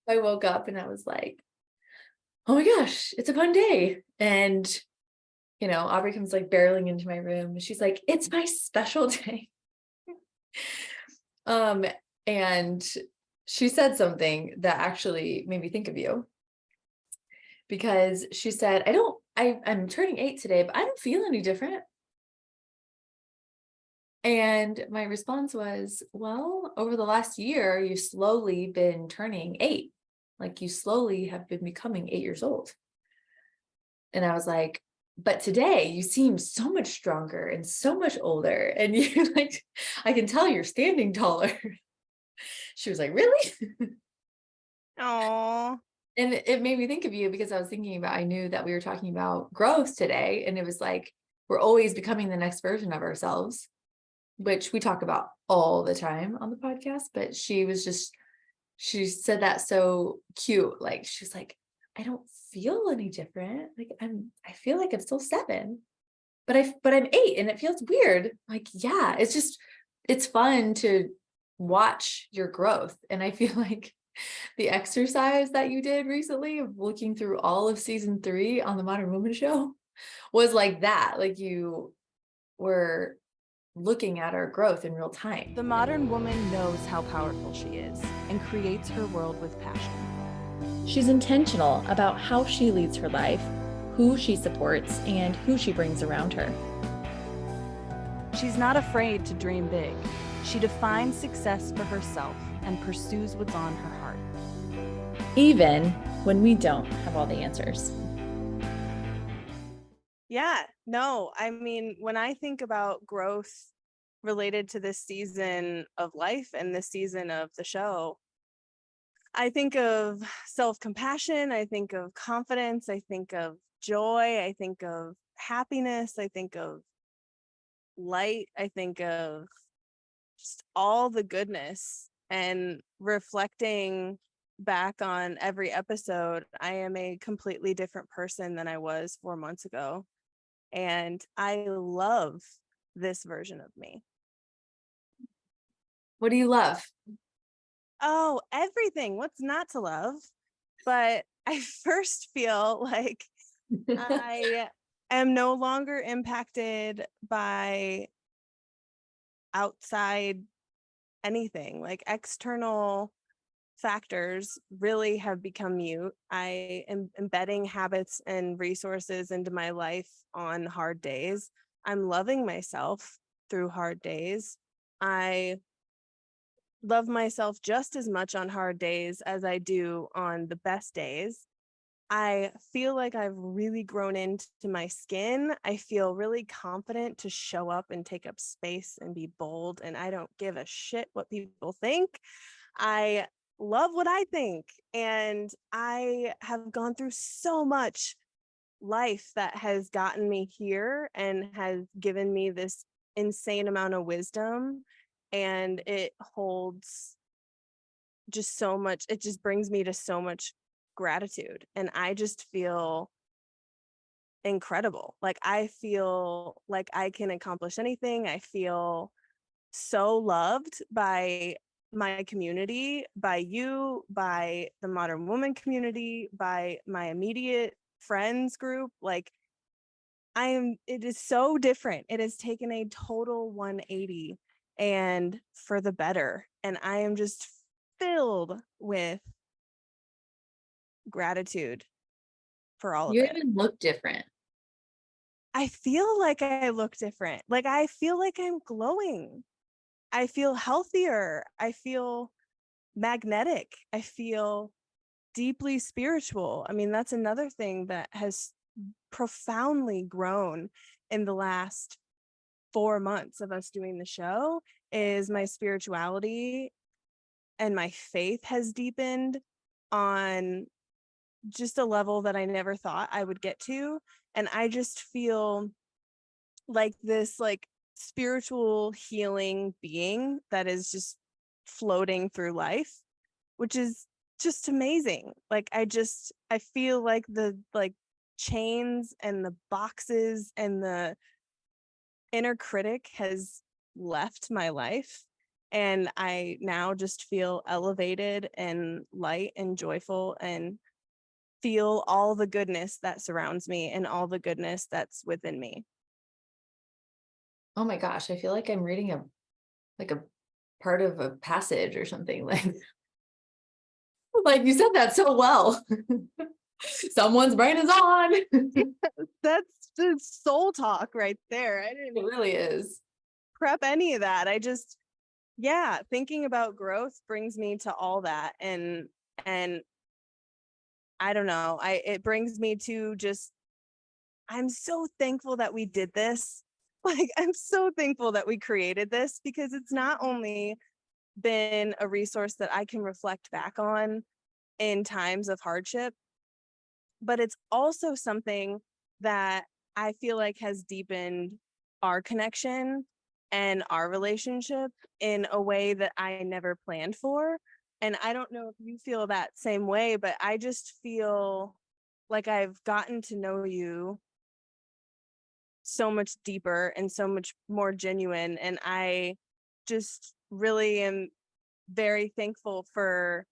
I woke up and I was like, oh my gosh, it's a fun day. And, Aubrey comes like barreling into my room and she's like, it's my special day. Um, and she said something that actually made me think of you because she said, I'm turning 8 today, but I don't feel any different. And my response was, well, over the last year, you've slowly been turning 8. Like you slowly have been becoming 8 years old. And I was like, but today you seem so much stronger and so much older. And you like, I can tell you're standing taller. She was like, really? Oh, And it made me think of you because I was thinking about, I knew that we were talking about growth today. And it was like, we're always becoming the next version of ourselves, which we talk about all the time on the podcast. But she said that so cute. Like, she's like, I don't feel any different. Like I feel like I'm still 7, but I'm 8 and it feels weird. Like, yeah, it's fun to watch your growth. And I feel like the exercise that you did recently of looking through all of season 3 on the Modern Woman show was like that. Like you were looking at our growth in real time. the modern woman knows how powerful she is and creates her world with passion. She's intentional about how she leads her life, who she supports, and who she brings around her. She's not afraid to dream big. She defines success for herself and pursues what's on her heart. Even when we don't have all the answers. Yeah, no, I mean, when I think about growth related to this season of life and this season of the show, I think of self-compassion, I think of confidence, I think of joy, I think of happiness, I think of light, I think of just all the goodness. And reflecting back on every episode, I am a completely different person than I was 4 months ago. And I love this version of me. What do you love? Oh, everything. What's not to love? But I first feel like I am no longer impacted by outside anything, like external factors really have become mute. I am embedding habits and resources into my life on hard days. I'm loving myself through hard days. I love myself just as much on hard days as I do on the best days. I feel like I've really grown into my skin. I feel really confident to show up and take up space and be bold. And I don't give a shit what people think. I love what I think. And I have gone through so much life that has gotten me here and has given me this insane amount of wisdom. And it holds just so much, it just brings me to so much gratitude. And I just feel incredible. Like I feel like I can accomplish anything. I feel so loved by my community, by you, by the modern woman community, by my immediate friends group. Like it is so different. It has taken a total 180 and for the better. And I am just filled with gratitude for all of You it. even look different. I feel like I look different. Like I feel like I'm glowing. I feel healthier. I feel magnetic. I feel deeply spiritual. I mean, that's another thing that has profoundly grown in the last 4 months of us doing the show is my spirituality and my faith has deepened on just a level that I never thought I would get to. And I just feel like this like spiritual healing being that is just floating through life, which is just amazing. Like I feel like the like chains and the boxes and the inner critic has left my life And I now just feel elevated and light and joyful and feel all the goodness that surrounds me and all the goodness that's within me. Oh my gosh, I feel like I'm reading a part of a passage or something. Like you said that so well. Someone's brain is on. It That's the soul talk right there. I didn't really is. prep any of that. I just, yeah, thinking about growth brings me to all that. And I don't know, it brings me to just, I'm so thankful that we did this. Like, I'm so thankful that we created this, because it's not only been a resource that I can reflect back on in times of hardship, but it's also something that I feel like has deepened our connection and our relationship in a way that I never planned for. And I don't know if you feel that same way, but I just feel like I've gotten to know you so much deeper and so much more genuine. And I just really am very thankful for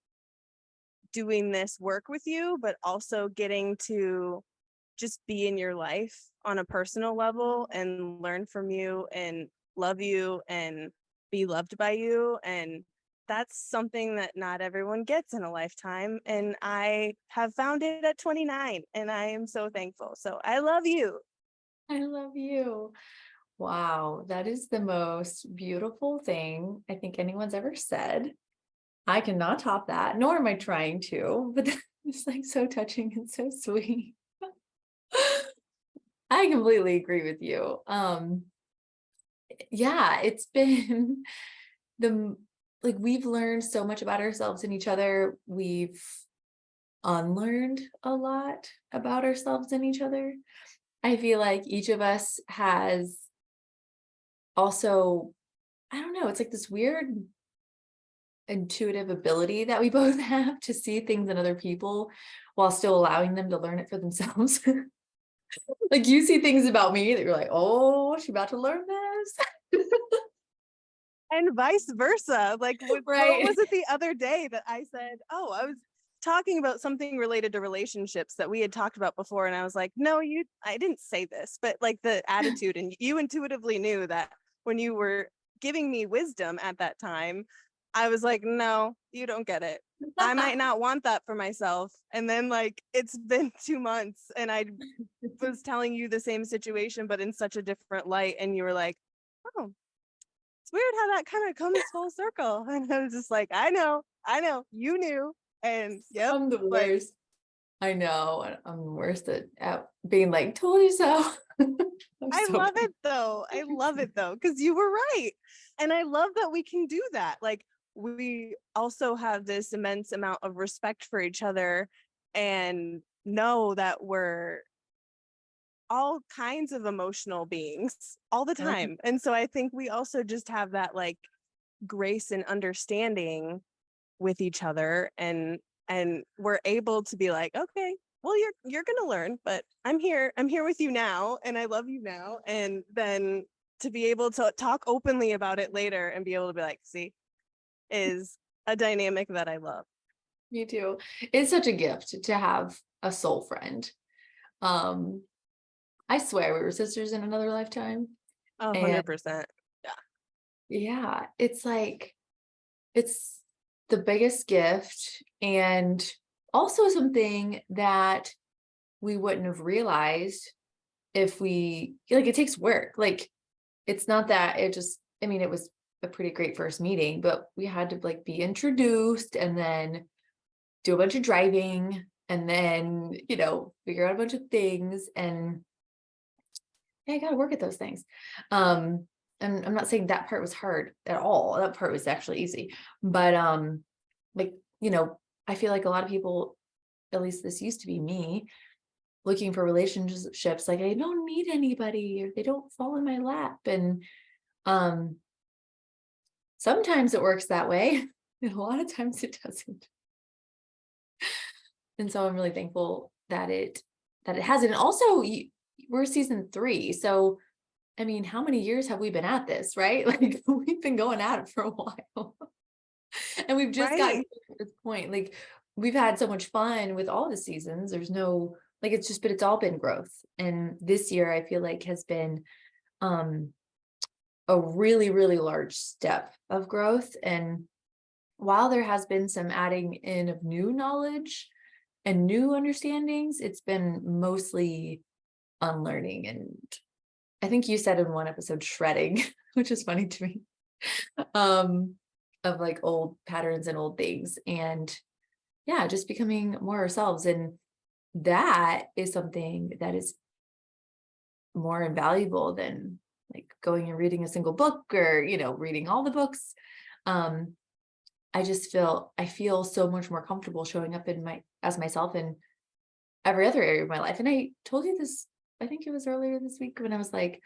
doing this work with you, but also getting to just be in your life on a personal level and learn from you and love you and be loved by you. And that's something that not everyone gets in a lifetime. And I have found it at 29, and I am so thankful. So I love you. I love you. Wow, that is the most beautiful thing I think anyone's ever said. I cannot top that, nor am I trying to, but it's like so touching and so sweet. I completely agree with you. Yeah, it's been the like we've learned so much about ourselves and each other. We've unlearned a lot about ourselves and each other. I feel like each of us has also, I don't know, it's like this weird intuitive ability that we both have to see things in other people while still allowing them to learn it for themselves. Like you see things about me that you're like, oh, she's about to learn this. And vice versa. Like, what Right. was it the other day that I said, oh, I was talking about something related to relationships that we had talked about before. And I was like, no, I didn't say this, but like the attitude, and you intuitively knew that when you were giving me wisdom at that time, I was like, no, you don't get it. I might not want that for myself. And then like, it's been 2 months and I was telling you the same situation, but in such a different light. And you were like, oh, it's weird how that kind of comes full circle. And I was just like, I know, you knew. And yep, I'm the like, worst. I know. I'm the worst at being like, told you so. I So love bad. it though. I love it though, because you were right. And I love that we can do that. Like, we also have this immense amount of respect for each other and know that we're all kinds of emotional beings all the time. And so I think we also just have that like grace and understanding with each other, and we're able to be like, okay, well, you're gonna learn, but I'm here with you now, and I love you now. And then to be able to talk openly about it later and be able to be like, see, is a dynamic that I love. Me too. It's such a gift to have a soul friend. Um, I swear we were sisters in another lifetime. And 100%. yeah, it's like it's the biggest gift and also something that we wouldn't have realized if we like it takes work. Like it's not that it just, I mean, it was a pretty great first meeting, but we had to like be introduced and then do a bunch of driving and then, figure out a bunch of things and yeah, I got to work at those things. And I'm not saying that part was hard at all. That part was actually easy. But like, I feel like a lot of people, at least this used to be me, looking for relationships, like I don't need anybody or they don't fall in my lap. And um sometimes it works that way, and a lot of times it doesn't. And so I'm really thankful that it has it. And also we're season 3. So I mean, how many years have we been at this, right? Like we've been going at it for a while. And we've just gotten Right. to this point. Like we've had so much fun with all the seasons. There's no like but it's all been growth. And this year I feel like has been um a really, really large step of growth. And while there has been some adding in of new knowledge and new understandings, it's been mostly unlearning. And I think you said in one episode shredding, which is funny to me, um, of like old patterns and old things. And yeah, just becoming more ourselves. And that is something that is more invaluable than like going and reading a single book or, reading all the books. Um, I feel so much more comfortable showing up as myself in every other area of my life. And I told you this, I think it was earlier this week when I was like,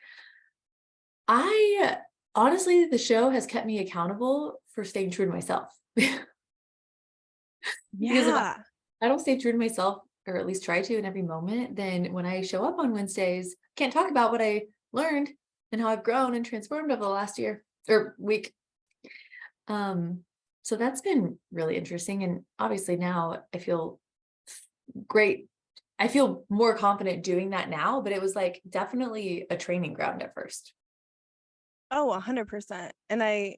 I honestly, the show has kept me accountable for staying true to myself. Because if Yeah. I don't stay true to myself, or at least try to in every moment, then when I show up on Wednesdays, can't talk about what I learned and how I've grown and transformed over the last year or week. Um, so that's been really interesting. And obviously now I feel great. I feel more confident doing that now, but it was like definitely a training ground at first. Oh, 100%. And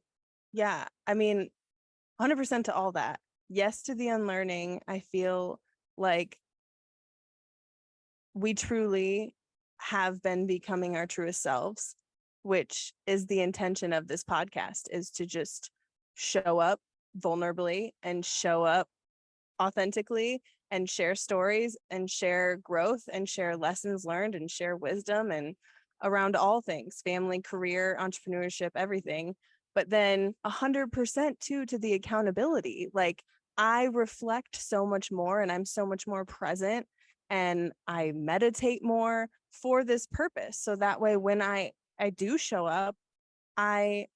yeah, I mean, 100% to all that. Yes to the unlearning. I feel like we truly have been becoming our truest selves, which is the intention of this podcast, is to just show up vulnerably and show up authentically and share stories and share growth and share lessons learned and share wisdom and around all things, family, career, entrepreneurship, everything. But then 100% too to the accountability. Like I reflect so much more and I'm so much more present and I meditate more for this purpose. So that way when I do show up, I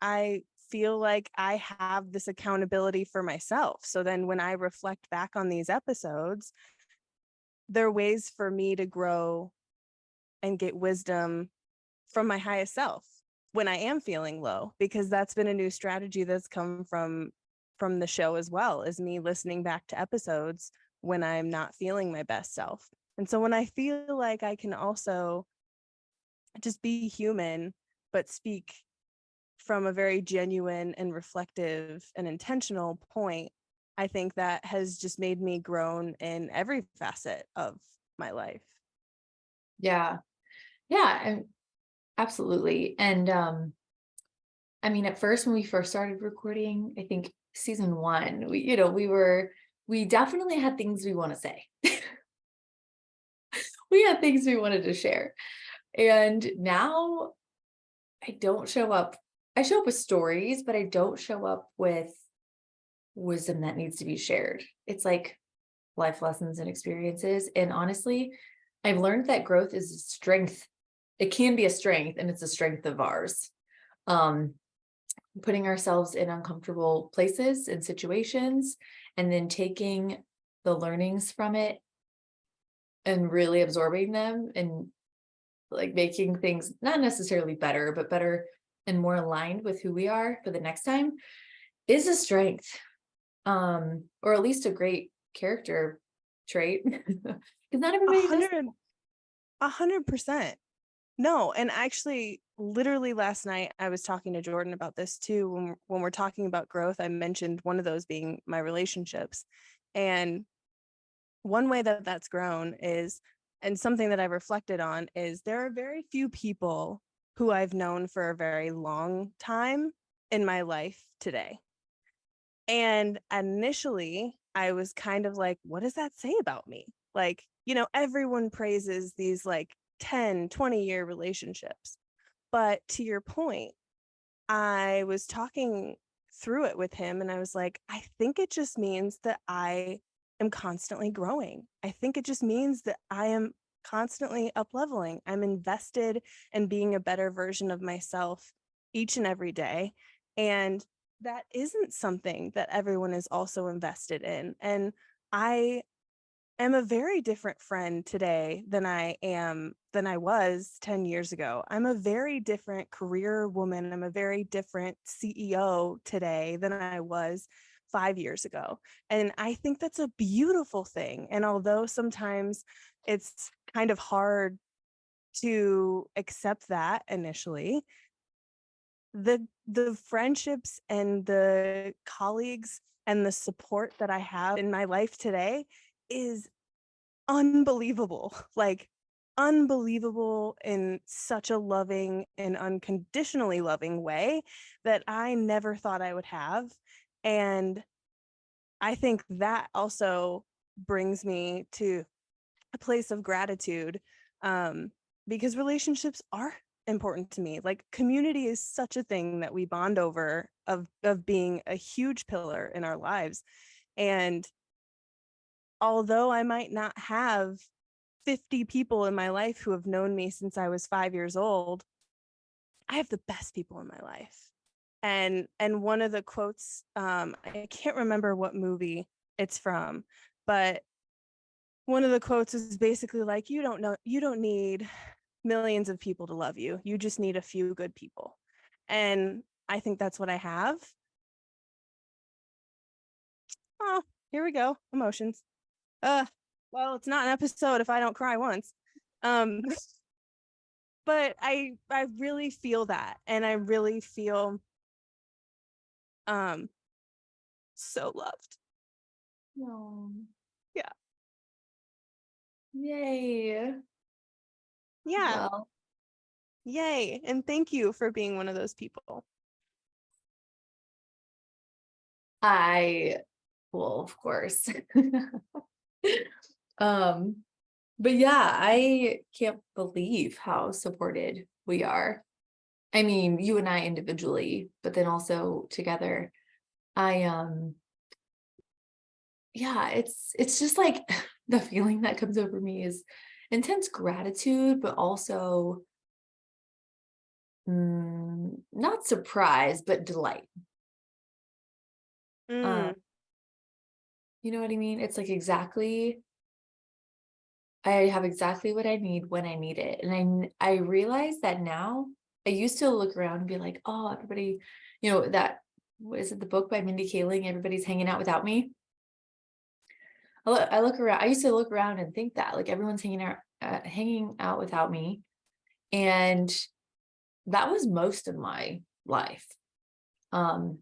I feel like I have this accountability for myself. So then when I reflect back on these episodes, there are ways for me to grow and get wisdom from my highest self when I am feeling low, because that's been a new strategy that's come from the show as well, is me listening back to episodes when I'm not feeling my best self. And so when I feel like I can also just be human but speak from a very genuine and reflective and intentional point, I think that has just made me grown in every facet of my life. Yeah. Yeah. And absolutely. And I mean, at first, when we first started recording, I think season one, we definitely had things we want to say. We had things we wanted to share. And now I don't show up. I show up with stories, but I don't show up with wisdom that needs to be shared. It's like life lessons and experiences. And honestly, I've learned that growth is a strength. It can be a strength, and it's a strength of ours. Um, Putting ourselves in uncomfortable places and situations, and then taking the learnings from it and really absorbing them and like making things not necessarily better, but better and more aligned with who we are for the next time is a strength. Or at least a great character trait. Because not A everybody does. hundred, 100%. No, and actually, literally last night, I was talking to Jordan about this too. When we're talking about growth, I mentioned one of those being my relationships. And one way that that's grown is, and something that I've reflected on, is there are very few people who I've known for a very long time in my life today. And initially, I was kind of like, what does that say about me? Like, everyone praises these like 10, 20-year relationships. But to your point, I was talking through it with him and I was like, I think it just means that I am constantly growing. I think it just means that I am constantly up leveling. I'm invested in being a better version of myself each and every day. And that isn't something that everyone is also invested in. And I am a very different friend today than I was 10 years ago. I'm a very different career woman. I'm a very different CEO today than I was 5 years ago. And I think that's a beautiful thing. And although sometimes it's kind of hard to accept that initially, the friendships and the colleagues and the support that I have in my life today is unbelievable. Like unbelievable in such a loving and unconditionally loving way that I never thought I would have. And I think that also brings me to a place of gratitude, because relationships are important to me. Like community is such a thing that we bond over, of being a huge pillar in our lives. And although I might not have 50 people in my life who have known me since I was 5 years old, I have the best people in my life. And one of the quotes, I can't remember what movie it's from, but one of the quotes is basically like, you don't need millions of people to love you. You just need a few good people. And I think that's what I have. Oh, here we go. Emotions. Well, it's not an episode if I don't cry once. Um, but I really feel that, and I really feel so loved. No. Yeah. Yay. Yeah. Well, Yay. And thank you for being one of those people. well, of course. But yeah, I can't believe how supported we are. I mean, you and I individually, but then also together. Yeah, it's just like the feeling that comes over me is intense gratitude, but also not surprise, but delight. Mm. You know what I mean? It's like I have exactly what I need when I need it. And I realize that now. I used to look around and be like, oh, everybody, what is it, the book by Mindy Kaling, Everybody's Hanging Out Without Me. I look around, I used to look around and think that like everyone's hanging out without me. And that was most of my life. And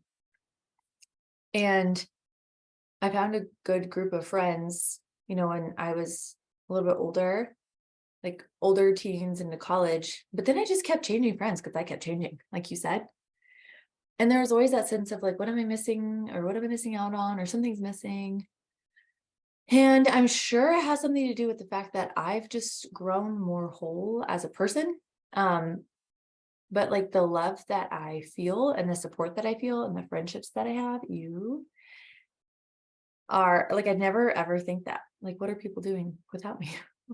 I found a good group of friends, when I was a little bit older, like older teens into college. But then I just kept changing friends because I kept changing, like you said. And there was always that sense of like, what am I missing, or what am I missing out on, or something's missing. And I'm sure it has something to do with the fact that I've just grown more whole as a person. But like the love that I feel and the support that I feel and the friendships that I have, you are like, I never ever think that. Like, what are people doing without me?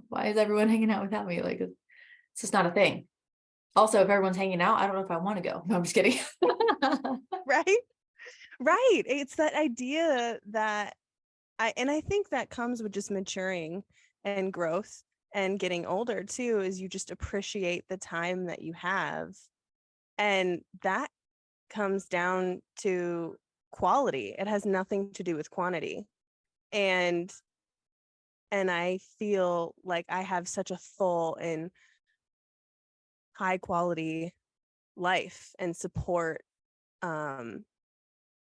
Why is everyone hanging out without me? Like, it's just not a thing. Also, if everyone's hanging out, I don't know if I want to go. No, I'm just kidding. Right? Right. It's that idea that I think that comes with just maturing and growth and getting older too, is you just appreciate the time that you have. And that comes down to quality. It has nothing to do with quantity. And I feel like I have such a full and high quality life and support. And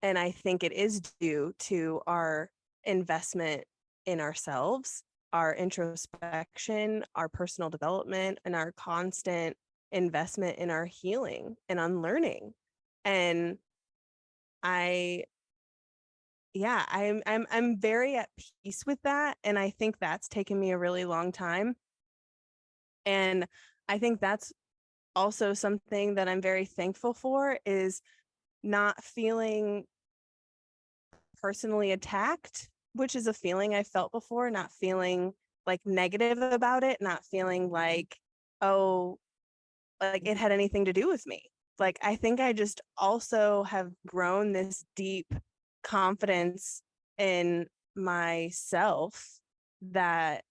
I think it is due to our investment in ourselves, our introspection, our personal development, and our constant investment in our healing and unlearning. And I yeah, I'm very at peace with that. And I think that's taken me a really long time. And I think that's also something that I'm very thankful for, is not feeling personally attacked, which is a feeling I felt before, not feeling like negative about it, not feeling like, oh, like it had anything to do with me. Like, I think I just also have grown this deep confidence in myself that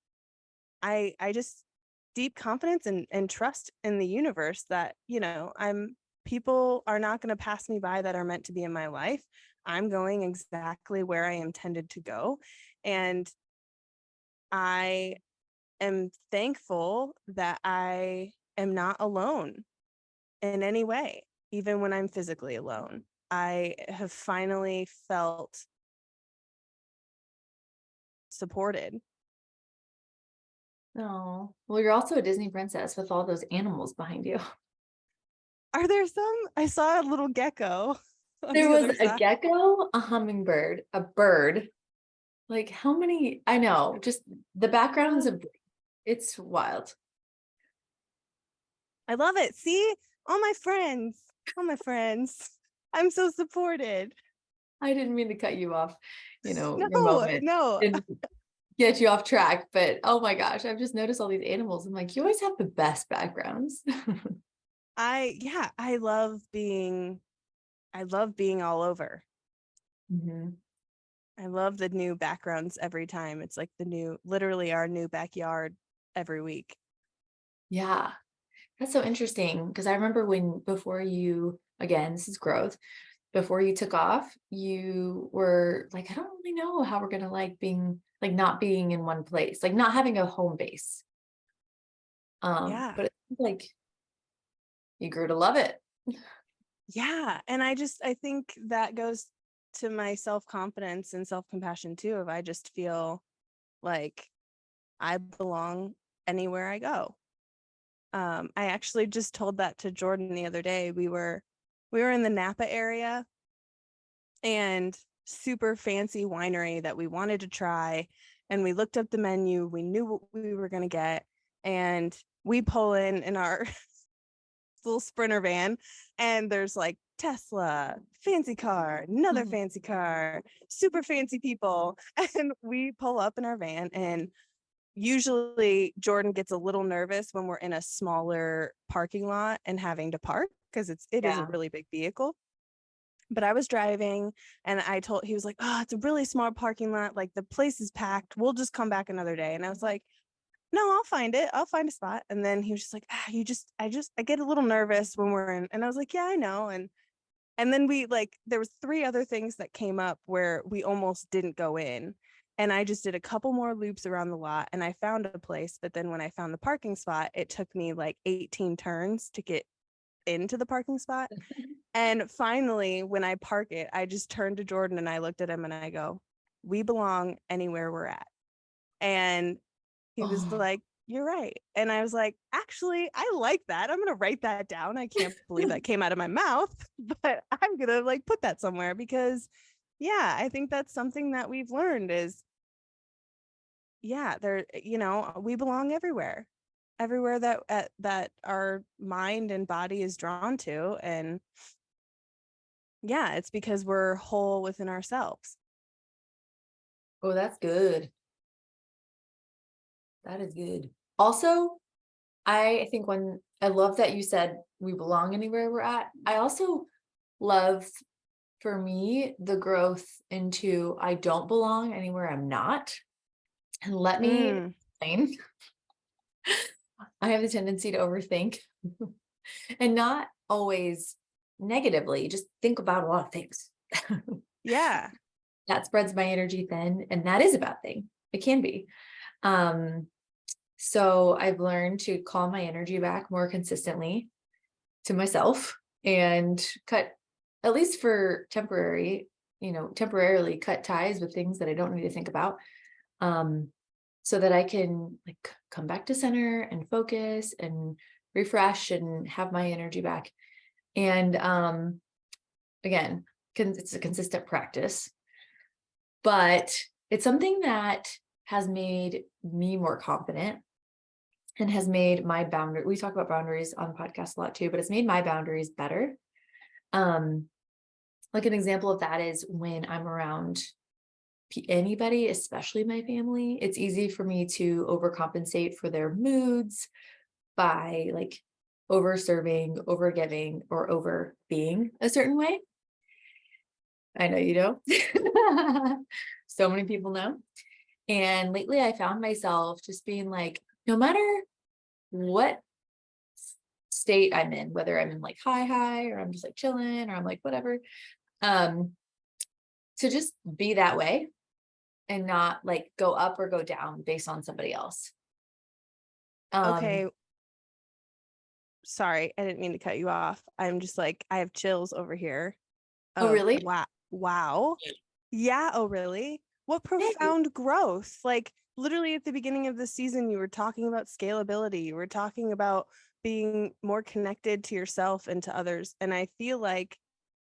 I just deep confidence and trust in the universe that, people are not going to pass me by that are meant to be in my life. I'm going exactly where I intended to go. And I am thankful that I am not alone in any way, even when I'm physically alone. I have finally felt supported. Oh, well, you're also a Disney princess with all those animals behind you. Are there some? I saw a little gecko on There the was other a side. gecko, a hummingbird, a bird. Like how many? I know, just the backgrounds of it's wild. I love it. See, all my friends, all my friends. I'm so supported. I didn't mean to cut you off, your No, moment no. and get you off track, but oh my gosh, I've just noticed all these animals. I'm like, you always have the best backgrounds. I love being all over. Mhm. I love the new backgrounds every time. It's like literally our new backyard every week. Yeah, that's so interesting because I remember before you, again, this is growth, before you took off, you were like, I don't really know how we're gonna like not being in one place, like not having a home base. Yeah. But it's like you grew to love it. Yeah. And I think that goes to my self-confidence and self-compassion too. If I just feel like I belong anywhere I go. I actually just told that to Jordan the other day. We were in the Napa area and super fancy winery that we wanted to try. And we looked up the menu. We knew what we were going to get. And we pull in our little Sprinter van, and there's like Tesla, fancy car, another Mhm. fancy car, super fancy people. And we pull up in our van, and usually Jordan gets a little nervous when we're in a smaller parking lot and having to park because it is a Yeah. really big vehicle. But I was driving and he was like, oh, it's a really small parking lot. Like the place is packed. We'll just come back another day. And I was like, no, I'll find it. I'll find a spot. And then he was just like, I get a little nervous when we're in. And I was like, yeah, I know. And then there was 3 other things that came up where we almost didn't go in. And I just did a couple more loops around the lot and I found a place. But then when I found the parking spot, it took me like 18 turns to get into the parking spot. And finally, when I park it, I just turned to Jordan and I looked at him and I go, we belong anywhere we're at. And he was Oh, like, you're right. And I was like, actually, I like that. I'm going to write that down. I can't believe that came out of my mouth, but I'm going to put that somewhere because yeah, I think that's something that we've learned is, yeah, we belong everywhere that our mind and body is drawn to. And yeah, it's because we're whole within ourselves. oh, that's good. That is good. Also, I think I love that you said we belong anywhere we're at. I also love, for me, the growth into I don't belong anywhere I'm not. And let me Mm, explain. I have the tendency to overthink and not always negatively, just think about a lot of things. yeah. That spreads my energy thin, and that is a bad thing. It can be. Um, so I've learned to call my energy back more consistently to myself and cut, at least for temporarily cut ties with things that I don't need to think about. So that I can like come back to center and focus and refresh and have my energy back. And again, it's a consistent practice, but it's something that has made me more confident and has made my boundary. We talk about boundaries on the podcast a lot too, but it's made my boundaries better. Um, like an example of that is when I'm around anybody, especially my family, it's easy for me to overcompensate for their moods by like over serving, over giving, or over being a certain way. I know you know. So many people know. And lately I found myself just being like, no matter what state I'm in, whether I'm in like high, or I'm just like chilling, or I'm like whatever, um, to just be that way and not like go up or go down based on somebody else. Okay. Sorry, I didn't mean to cut you off. I'm just like, I have chills over here. Oh, really? Wow. Wow. Yeah. Oh, really? What profound growth. Like literally at the beginning of the season, you were talking about scalability. You were talking about being more connected to yourself and to others. And I feel like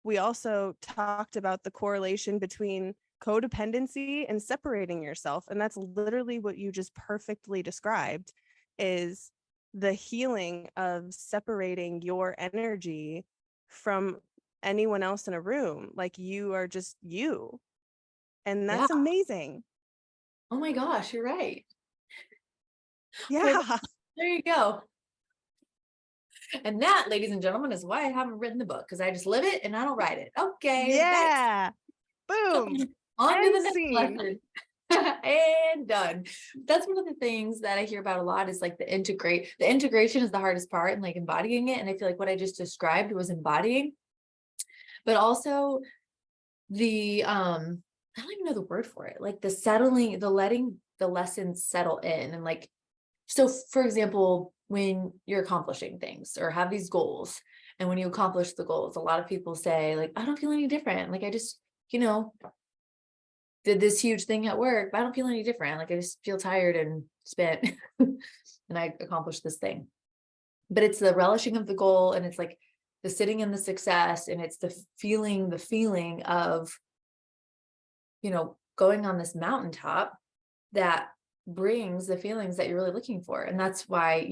we also talked about the correlation between codependency and separating yourself. And that's literally what you just perfectly described, is the healing of separating your energy from anyone else in a room. Like you are just you. And Yeah. that's amazing. Oh my gosh, you're right. Yeah. Well, there you go. And that, ladies and gentlemen, is why I haven't written the book, because I just live it and I don't write it. Okay, next. Yeah. Boom. On to the End next scene. lesson. And done. That's one of the things that I hear about a lot, is like the integration is the hardest part, and like embodying it. And I feel like what I just described was embodying, but also the I don't even know the word for it, like the settling, the letting the lessons settle in. And like, so for example, when you're accomplishing things or have these goals, and when you accomplish the goals, a lot of people say like, I don't feel any different. Like I just, did this huge thing at work, but I don't feel any different. Like I just feel tired and spent and I accomplished this thing. But it's the relishing of the goal, and it's like the sitting in the success, and it's the feeling of, going on this mountaintop that brings the feelings that you're really looking for. And that's why,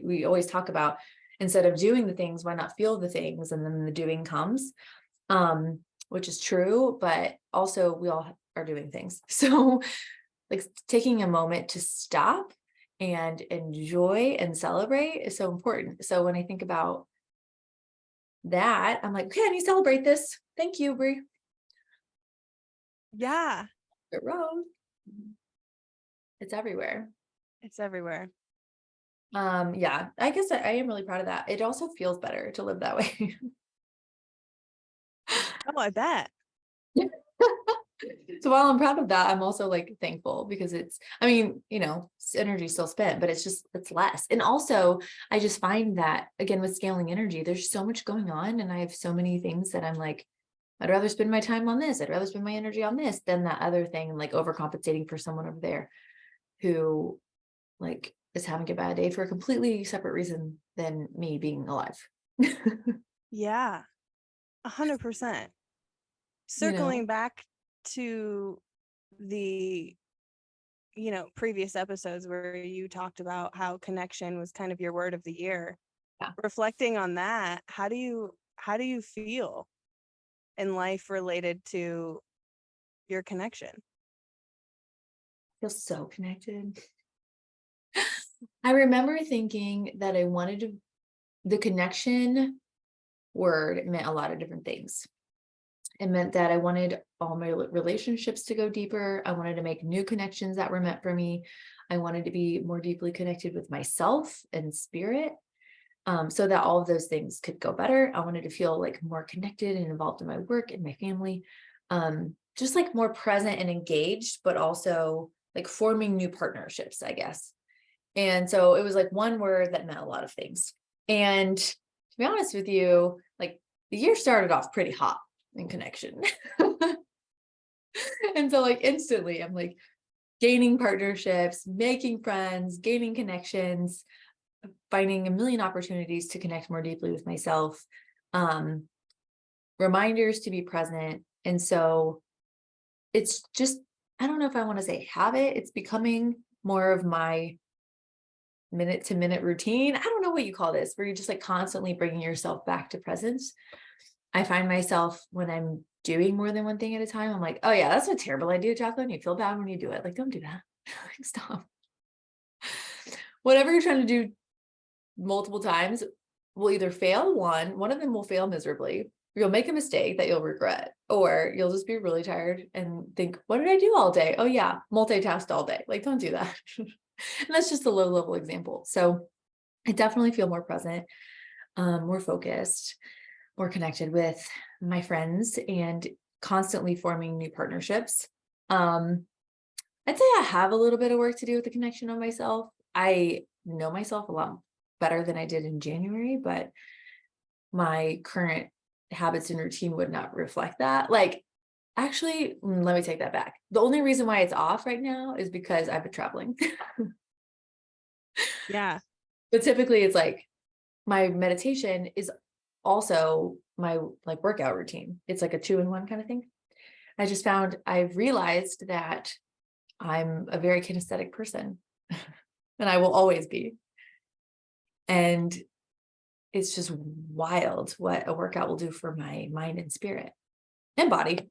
we always talk about, instead of doing the things, why not feel the things, and then the doing comes. Which is true, but also we all are doing things. So like taking a moment to stop and enjoy and celebrate is so important. So when I think about that, I'm like, can you celebrate this? Thank you, Bri. Yeah. It rose. It's everywhere. It's everywhere. Yeah, I guess I am really proud of that. It also feels better to live that way. Oh, I bet. So while I'm proud of that, I'm also like thankful, because energy still spent, but it's less. And also I just find that, again, with scaling energy, there's so much going on, and I have so many things that I'm like, I'd rather spend my time on this. I'd rather spend my energy on this than that other thing, and like overcompensating for someone over there who like is having a bad day for a completely separate reason than me being alive. Yeah. 100%. Circling back to the previous episodes where you talked about how connection was kind of your word of the year. Yeah. Reflecting on that, how do you feel in life related to your connection? I feel so connected. I remember thinking that the connection word meant a lot of different things. It meant that I wanted all my relationships to go deeper. I wanted to make new connections that were meant for me. I wanted to be more deeply connected with myself and spirit, so that all of those things could go better. I wanted to feel like more connected and involved in my work and my family, just like more present and engaged, but also like forming new partnerships, I guess. And so it was like one word that meant a lot of things. And to be honest with you, like the year started off pretty hot in connection. And so like instantly I'm like gaining partnerships, making friends, gaining connections, finding a million opportunities to connect more deeply with myself, reminders to be present. And so it's just, I don't know if I want to say habit, it's becoming more of my minute to minute routine. I don't know what you call this, where you're just like constantly bringing yourself back to presence. I find myself when I'm doing more than one thing at a time, I'm like, oh yeah, that's a terrible idea, Jacqueline. You feel bad when you do it. Like, don't do that. Like, stop. Whatever you're trying to do multiple times will either fail. One of them will fail miserably, you'll make a mistake that you'll regret, or you'll just be really tired and think, what did I do all day? Oh yeah, multitasked all day. Like, don't do that. And that's just a low level example. So I definitely feel more present, more focused, more connected with my friends, and constantly forming new partnerships. I'd say I have a little bit of work to do with the connection of myself. I know myself a lot better than I did in January, but my current habits and routine would not reflect that. Like, actually, let me take that back. The only reason why it's off right now is because I've been traveling. Yeah. But typically it's like my meditation is also my like workout routine. It's like a 2-in-1 kind of thing. I've realized that I'm a very kinesthetic person and I will always be. And it's just wild what a workout will do for my mind and spirit and body.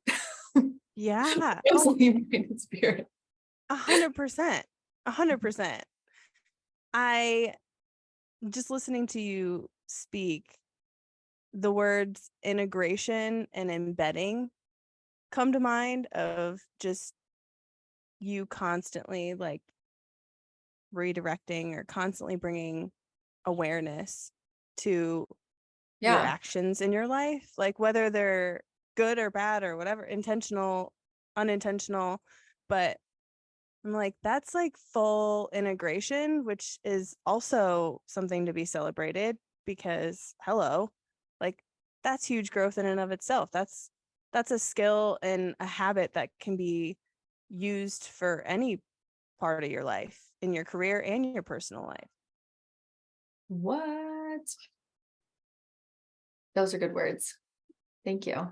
Yeah. Mostly mind and spirit. 100%. 100%. I just listening to you speak, the words integration and embedding come to mind of just you constantly like redirecting or constantly bringing awareness to your Yeah. actions in your life, like whether they're good or bad or whatever, intentional, unintentional. But I'm like, that's like full integration, which is also something to be celebrated because hello, like that's huge growth in and of itself. That's a skill and a habit that can be used for any part of your life, in your career and your personal life. What? Those are good words. Thank you.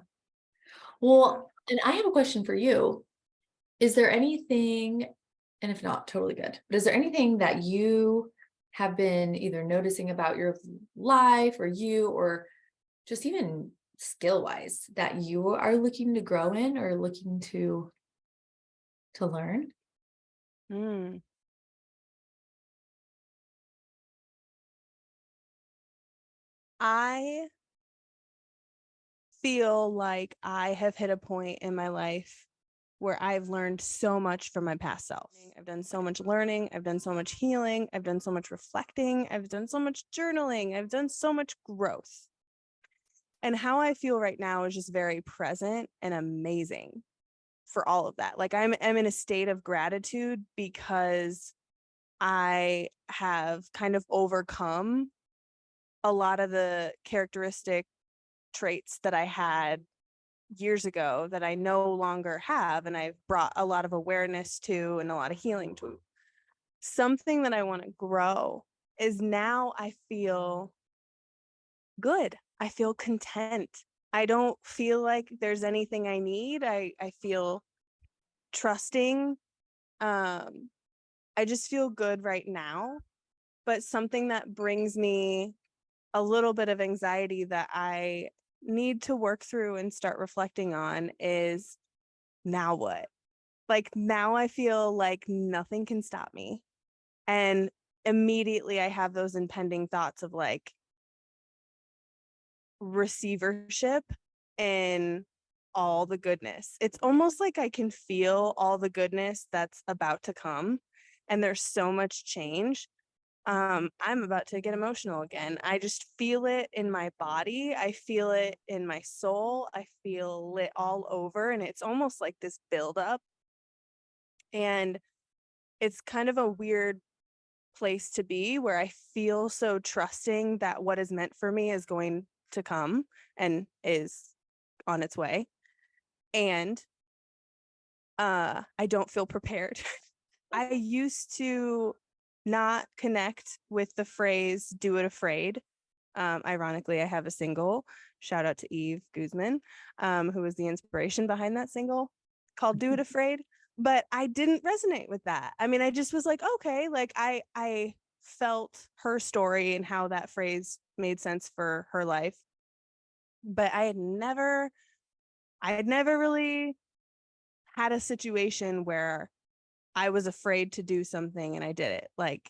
Well, and I have a question for you. Is there anything, and if not, totally good, but is there anything that you have been either noticing about your life or you, or just even skill wise, that you are looking to grow in or looking to learn? Mm. I feel like I have hit a point in my life where I've learned so much from my past self. I've done so much learning. I've done so much healing. I've done so much reflecting. I've done so much journaling. I've done so much growth. And how I feel right now is just very present and amazing for all of that. Like I'm in a state of gratitude because I have kind of overcome a lot of the characteristic traits that I had years ago that I no longer have. And I've brought a lot of awareness to and a lot of healing to. Something that I want to grow is now I feel good. I feel content. I don't feel like there's anything I need. I feel trusting. I just feel good right now. But something that brings me a little bit of anxiety that I need to work through and start reflecting on is now what? Like now I feel like nothing can stop me. And immediately I have those impending thoughts of like receivership and all the goodness. It's almost like I can feel all the goodness that's about to come. And there's so much change. I'm about to get emotional again. I just feel it in my body. I feel it in my soul. I feel it all over. And it's almost like this buildup. And it's kind of a weird place to be where I feel so trusting that what is meant for me is going to come and is on its way. And I don't feel prepared. I used to not connect with the phrase do it afraid. Ironically, I have a single, shout out to Eve Guzman, who was the inspiration behind that single called Do It Afraid. But I didn't resonate with that. I mean, I just was like, okay, like I felt her story and how that phrase made sense for her life. But I had never really had a situation where I was afraid to do something and I did it. Like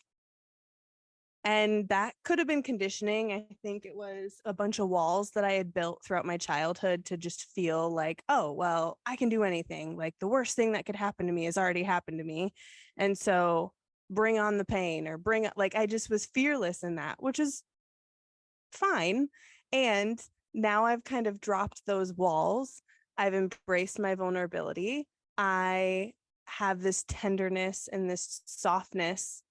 And that could have been conditioning. I think it was a bunch of walls that I had built throughout my childhood to just feel like, oh, well, I can do anything. Like the worst thing that could happen to me has already happened to me. And so bring on the pain, or like, I just was fearless in that, which is fine. And now I've kind of dropped those walls. I've embraced my vulnerability. I have this tenderness and this softness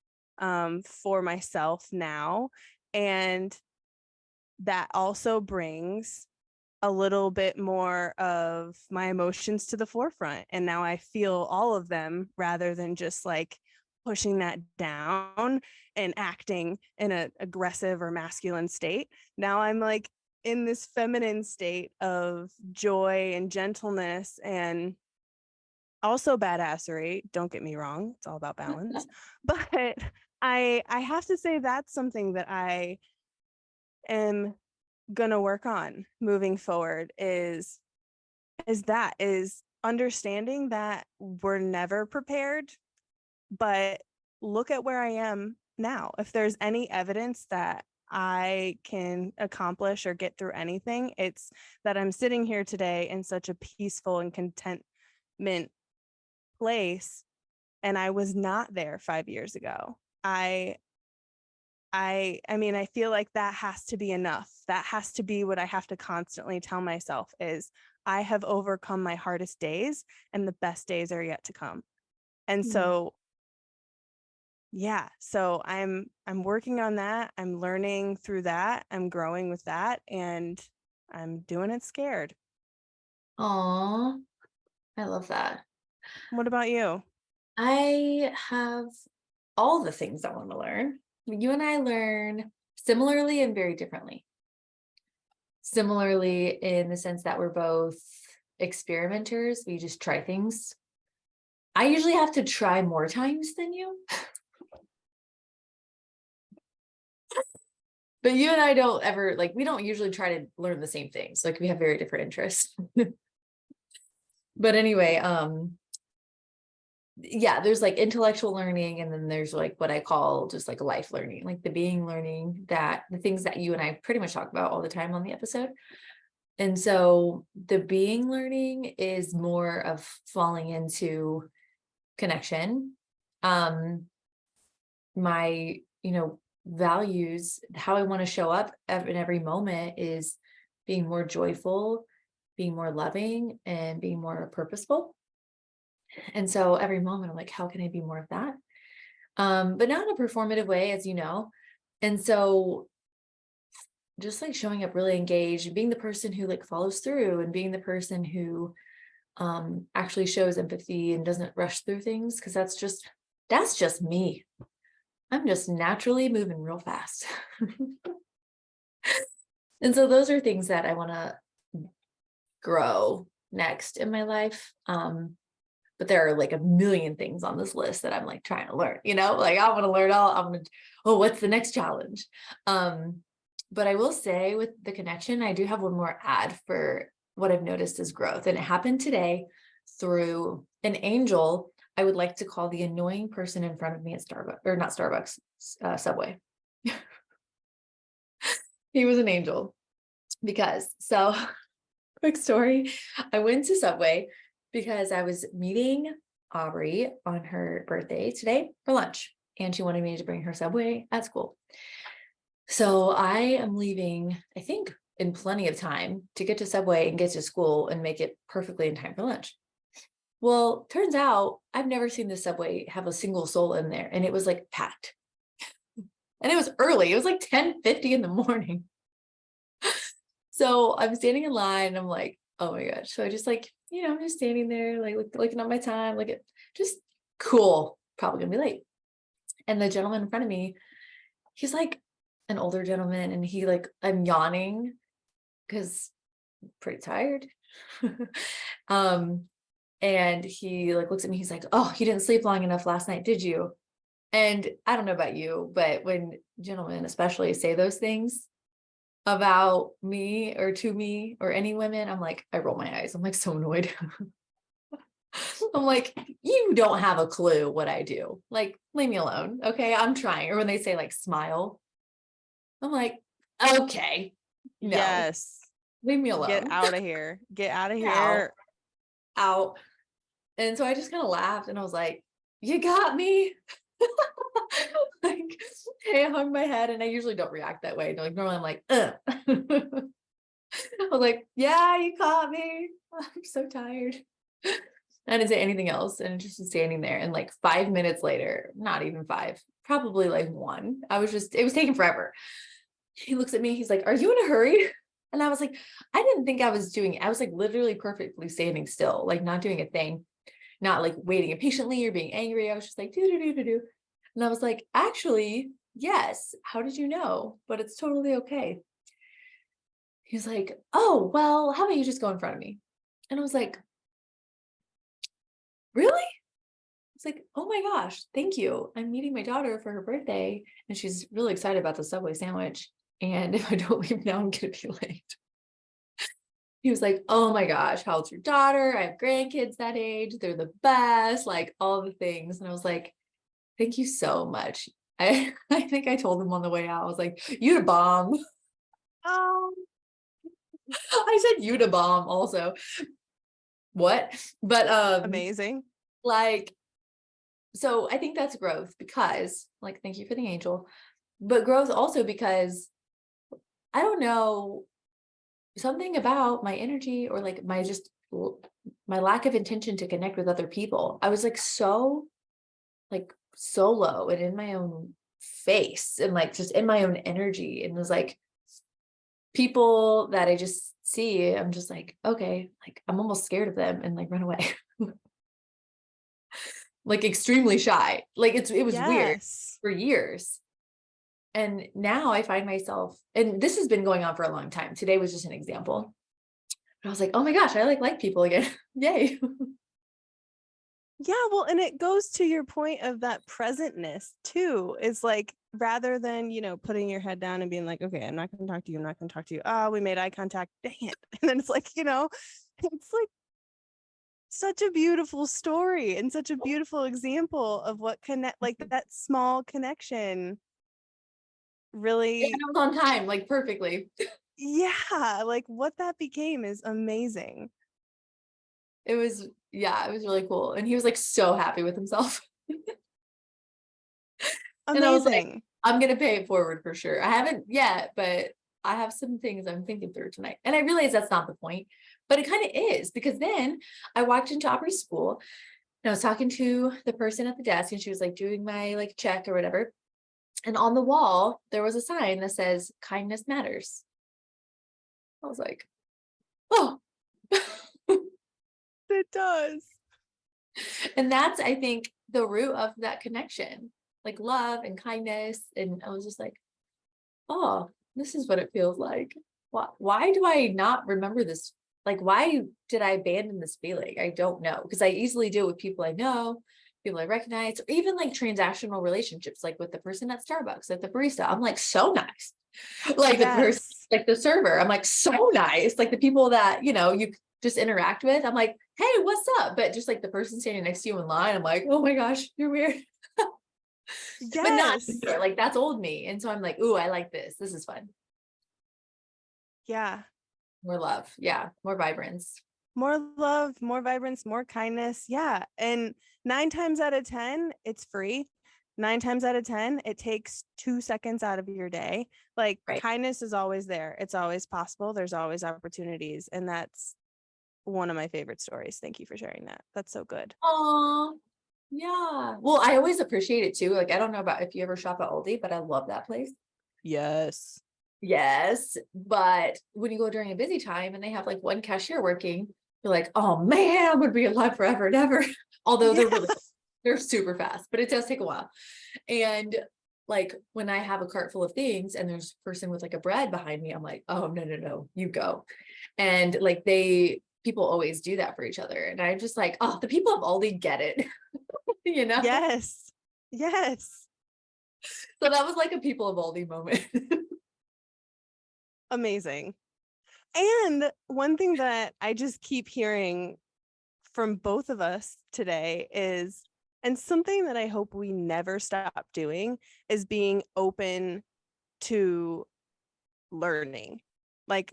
for myself now. And that also brings a little bit more of my emotions to the forefront. And now I feel all of them rather than just like pushing that down and acting in an aggressive or masculine state. Now I'm like in this feminine state of joy and gentleness and also badassery. Don't get me wrong, it's all about balance. But I have to say that's something that I am gonna work on moving forward is understanding that we're never prepared, but look at where I am now. If there's any evidence that I can accomplish or get through anything, it's that I'm sitting here today in such a peaceful and contentment place, and I was not there 5 years ago. I mean, I feel like that has to be enough. That has to be what I have to constantly tell myself is I have overcome my hardest days and the best days are yet to come. And so, yeah, so I'm working on that. I'm learning through that. I'm growing with that, and I'm doing it scared. Aw, I love that. What about you? I have all the things I want to learn. You and I learn similarly and very differently. Similarly, in the sense that we're both experimenters, we just try things. I usually have to try more times than you. But you and I don't ever, like, we don't usually try to learn the same things. Like, we have very different interests. But anyway, yeah, there's like intellectual learning, and then there's like what I call just like life learning, like the being learning, that the things that you and I pretty much talk about all the time on the episode. And so the being learning is more of falling into connection. My, values, how I want to show up in every moment is being more joyful, being more loving, and being more purposeful. And so every moment I'm like, how can I be more of that? But not in a performative way, as you know. And so just like showing up really engaged, being the person who like follows through, and being the person who actually shows empathy and doesn't rush through things, because that's just me. I'm just naturally moving real fast. And so those are things that I want to grow next in my life. But there are like a million things on this list that I'm like trying to learn, like I want to learn what's the next challenge? But I will say with the connection, I do have one more ad for what I've noticed is growth. And it happened today through an angel I would like to call the annoying person in front of me at Starbucks, or not Starbucks, Subway. He was an angel so quick story. I went to Subway because I was meeting Aubrey on her birthday today for lunch, and she wanted me to bring her Subway at school. So I am leaving, I think, in plenty of time to get to Subway and get to school and make it perfectly in time for lunch. Well, turns out I've never seen the Subway have a single soul in there, and it was like packed. And it was early. It was like 10:50 in the morning. So I'm standing in line and I'm like, oh my gosh. So I just like, I'm just standing there, like looking at my time, like just cool, probably gonna be late. And the gentleman in front of me, he's like an older gentleman, and he like, I'm yawning because I'm pretty tired. And he like looks at me, he's like, oh, you didn't sleep long enough last night, did you? And I don't know about you, but when gentlemen especially say those things about me or to me or any women, I'm like, I roll my eyes. I'm like so annoyed. I'm like, you don't have a clue what I do. Like, leave me alone. Okay. I'm trying. Or when they say like smile, I'm like, okay, no, Yes. leave me alone. Get out of here. Get out of Get out. here. Out. And so I just kind of laughed and I was like, you got me. Like, I hung my head, and I usually don't react that way. Like, normally I'm like, I was like, yeah, you caught me. I'm so tired. I didn't say anything else, and just was standing there. And like 5 minutes later, not even 5, probably like 1. It was taking forever. He looks at me, he's like, are you in a hurry? And I was like, I didn't think I was like literally perfectly standing still, like not doing a thing, not like waiting impatiently or being angry. I was just like, do, do, do, do, do. And I was like, actually, yes. How did you know? But it's totally okay. He's like, oh, well, how about you just go in front of me? And I was like, really? It's like, oh my gosh, thank you. I'm meeting my daughter for her birthday, and she's really excited about the Subway sandwich. And if I don't leave now, I'm gonna be late. He was like, oh my gosh, how old's your daughter? I have grandkids that age. They're the best, like all the things. And I was like, thank you so much. I think I told him on the way out, I was like, you the bomb. Oh, I said you the bomb also. What? But amazing. like, so I think that's growth because, like, thank you for the angel, but growth also because I don't know, something about my energy or like my lack of intention to connect with other people. I was like like solo and in my own face and like just in my own energy, and it was like people that I just see, I'm just like, okay, like I'm almost scared of them and like run away. Like extremely shy. Like it was weird Yes. for years. And now I find myself, and this has been going on for a long time. Today was just an example. I was like, oh my gosh, I like people again. Yay. Yeah, well, and it goes to your point of that presentness too. Is like rather than, putting your head down and being like, okay, I'm not going to talk to you. I'm not going to talk to you. Oh, we made eye contact. Dang it. And then it's like, it's like such a beautiful story and such a beautiful example of what like that small connection And really, I was on time, like perfectly. yeah, like what that became is amazing. It was really cool. And he was like so happy with himself. And I was like, Amazing. I'm gonna pay it forward for sure. I haven't yet, but I have some things I'm thinking through tonight. And I realize that's not the point, but it kind of is, because then I walked into Aubrey's school and I was talking to the person at the desk, and she was like doing my like check or whatever. And on the wall, there was a sign that says kindness matters. I was like, oh. It does. And that's, I think, the root of that connection, like love and kindness. And I was just like, oh, this is what it feels like. Why do I not remember this? Like, why did I abandon this feeling? I don't know, because I easily do it with people I know, people I recognize, or even like transactional relationships, like with the person at Starbucks, like the barista. I'm like so nice. Like the person, Yes. like the server, I'm like so nice. Like the people that, you just interact with, I'm like, hey, what's up? But just like the person standing next to you in line, I'm like, oh my gosh, you're weird. But not Yes. here. Like that's old me. And so I'm like, ooh, I like this. This is fun. Yeah. More love. Yeah. More vibrance. More love, more vibrance, more kindness. Yeah. And 9 times out of 10, it's free. 9 times out of 10, it takes 2 seconds out of your day. Like Right. kindness is always there. It's always possible. There's always opportunities. And that's one of my favorite stories. Thank you for sharing that. That's so good. Oh, yeah. Well, I always appreciate it too. Like, I don't know about if you ever shop at Aldi, but I love that place. Yes. Yes. But when you go during a busy time and they have like one cashier working, you're like, oh man, I'm gonna be alive forever and ever. Although they're super fast, but it does take a while. And like when I have a cart full of things and there's a person with like a bread behind me, I'm like, oh no, you go. And like people always do that for each other. And I'm just like, oh, the people of Aldi get it. Yes. Yes. So that was like a people of Aldi moment. Amazing. And one thing that I just keep hearing from both of us today is, and something that I hope we never stop doing, is being open to learning, like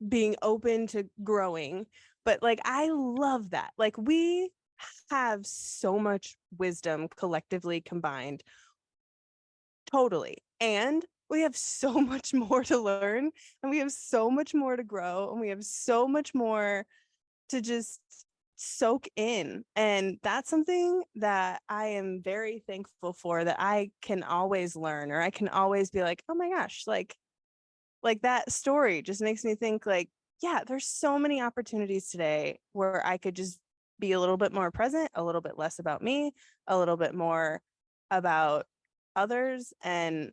being open to growing. But like, I love that. Like, we have so much wisdom collectively combined. Totally. And we have so much more to learn, and we have so much more to grow, and we have so much more to just soak in. And that's something that I am very thankful for, that I can always learn, or I can always be like, oh my gosh, like that story just makes me think like, yeah, there's so many opportunities today where I could just be a little bit more present, a little bit less about me, a little bit more about others, and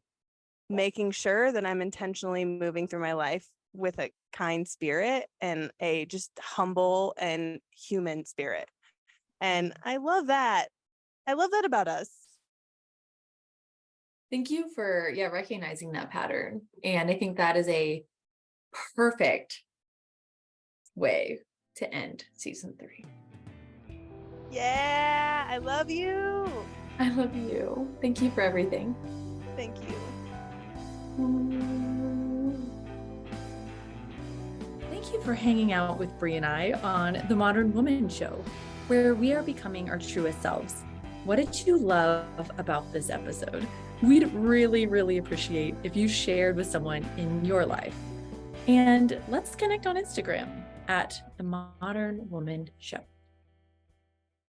making sure that I'm intentionally moving through my life with a kind spirit and a just humble and human spirit. And I love that. I love that about us. Thank you for recognizing that pattern. And I think that is a perfect way to end season 3. Yeah, I love you. I love you. Thank you for everything. Thank you. Thank you for hanging out with Bri and I on The Modern Woman Show, where we are becoming our truest selves. What did you love about this episode? We'd really, really appreciate if you shared with someone in your life. And let's connect on Instagram at The Modern Woman Show.